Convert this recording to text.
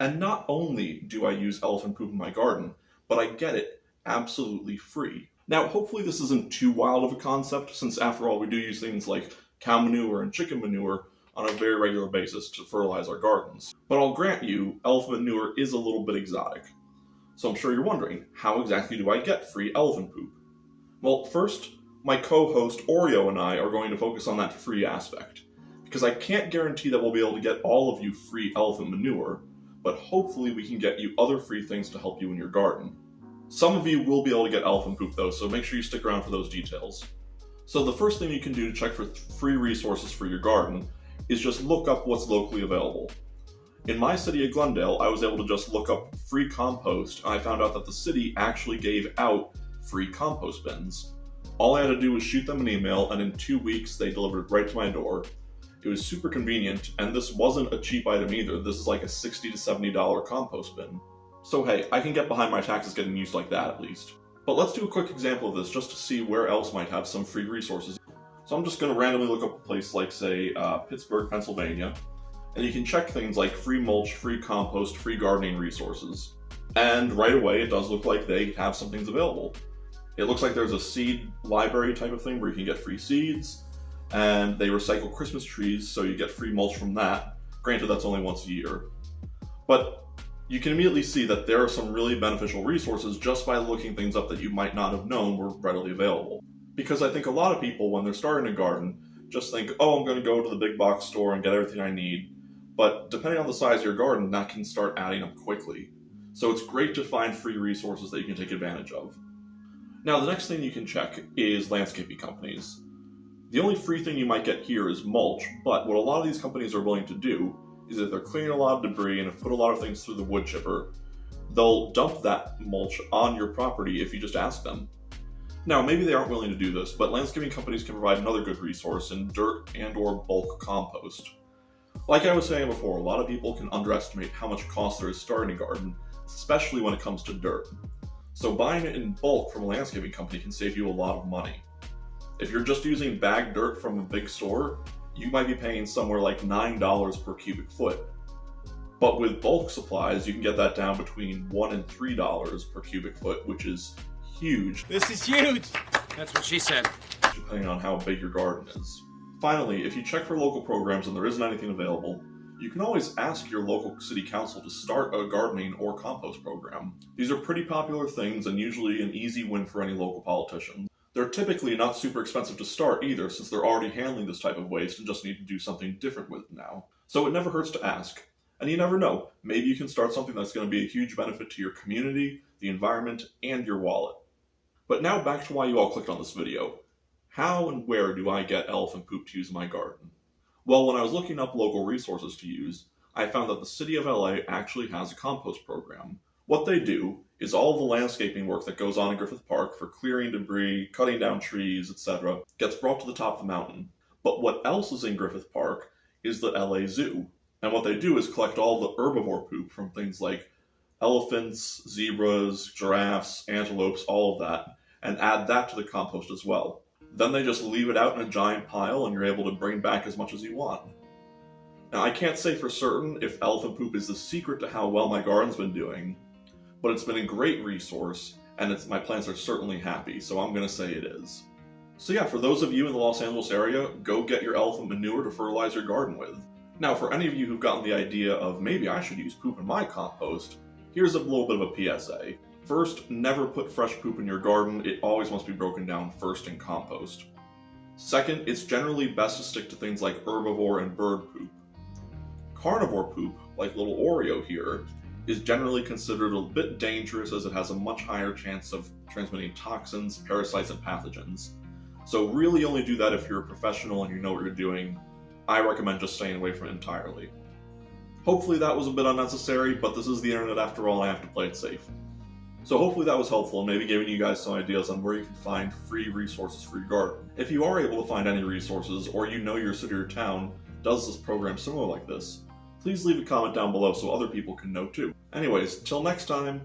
And not only do I use elephant poop in my garden, but I get it absolutely free. Now, hopefully this isn't too wild of a concept, since after all we do use things like cow manure and chicken manure on a very regular basis to fertilize our gardens. But I'll grant you, elephant manure is a little bit exotic. So I'm sure you're wondering, how exactly do I get free elephant poop? Well, first, my co-host Oreo and I are going to focus on that free aspect, because I can't guarantee that we'll be able to get all of you free elephant manure, but hopefully we can get you other free things to help you in your garden. Some of you will be able to get elephant poop though, so make sure you stick around for those details. So the first thing you can do to check for free resources for your garden is just look up what's locally available. In my city of Glendale, I was able to just look up free compost, and I found out that the city actually gave out free compost bins. All I had to do was shoot them an email, and in 2 weeks they delivered it right to my door. It was super convenient, and this wasn't a cheap item either. This is like a $60 to $70 compost bin. So hey, I can get behind my taxes getting used like that at least. But let's do a quick example of this just to see where else might have some free resources. So I'm just going to randomly look up a place like, say, Pittsburgh, Pennsylvania, and you can check things like free mulch, free compost, free gardening resources. And right away, it does look like they have some things available. It looks like there's a seed library type of thing where you can get free seeds, and they recycle Christmas trees, so you get free mulch from that. Granted, that's only once a year. But you can immediately see that there are some really beneficial resources just by looking things up that you might not have known were readily available. Because I think a lot of people, when they're starting a garden, just think, oh, I'm going to go to the big box store and get everything I need. But depending on the size of your garden, that can start adding up quickly. So it's great to find free resources that you can take advantage of. Now, the next thing you can check is landscaping companies. The only free thing you might get here is mulch, but what a lot of these companies are willing to do is if they're clearing a lot of debris and have put a lot of things through the wood chipper, they'll dump that mulch on your property if you just ask them. Now, maybe they aren't willing to do this, but landscaping companies can provide another good resource in dirt and/or bulk compost. Like I was saying before, a lot of people can underestimate how much cost there is starting a garden, especially when it comes to dirt. So buying it in bulk from a landscaping company can save you a lot of money. If you're just using bagged dirt from a big store, you might be paying somewhere like $9 per cubic foot. But with bulk supplies, you can get that down between $1 and $3 per cubic foot, which is huge. This is huge! That's what she said. Depending on how big your garden is. Finally, if you check for local programs and there isn't anything available, you can always ask your local city council to start a gardening or compost program. These are pretty popular things and usually an easy win for any local politician. They're typically not super expensive to start either, since they're already handling this type of waste and just need to do something different with it now. So it never hurts to ask. And you never know, maybe you can start something that's going to be a huge benefit to your community, the environment, and your wallet. But now back to why you all clicked on this video. How and where do I get elephant poop to use in my garden? Well, when I was looking up local resources to use, I found that the city of LA actually has a compost program. What they do is all the landscaping work that goes on in Griffith Park for clearing debris, cutting down trees, etc. gets brought to the top of the mountain. But what else is in Griffith Park is the LA Zoo. And what they do is collect all the herbivore poop from things like elephants, zebras, giraffes, antelopes, all of that, and add that to the compost as well. Then they just leave it out in a giant pile and you're able to bring back as much as you want. Now, I can't say for certain if elephant poop is the secret to how well my garden's been doing, but it's been a great resource, and my plants are certainly happy, so I'm going to say it is. So yeah, for those of you in the Los Angeles area, go get your elephant manure to fertilize your garden with. Now, for any of you who've gotten the idea of maybe I should use poop in my compost, here's a little bit of a PSA. First, never put fresh poop in your garden. It always must be broken down first in compost. Second, it's generally best to stick to things like herbivore and bird poop. Carnivore poop, like little Oreo here, is generally considered a bit dangerous as it has a much higher chance of transmitting toxins, parasites, and pathogens. So really only do that if you're a professional and you know what you're doing. I recommend just staying away from it entirely. Hopefully that was a bit unnecessary, but this is the internet after all, I have to play it safe. So hopefully that was helpful and maybe giving you guys some ideas on where you can find free resources for your garden. If you are able to find any resources, or you know your city or town does this program similar like this, please leave a comment down below so other people can know too. Anyways, till next time,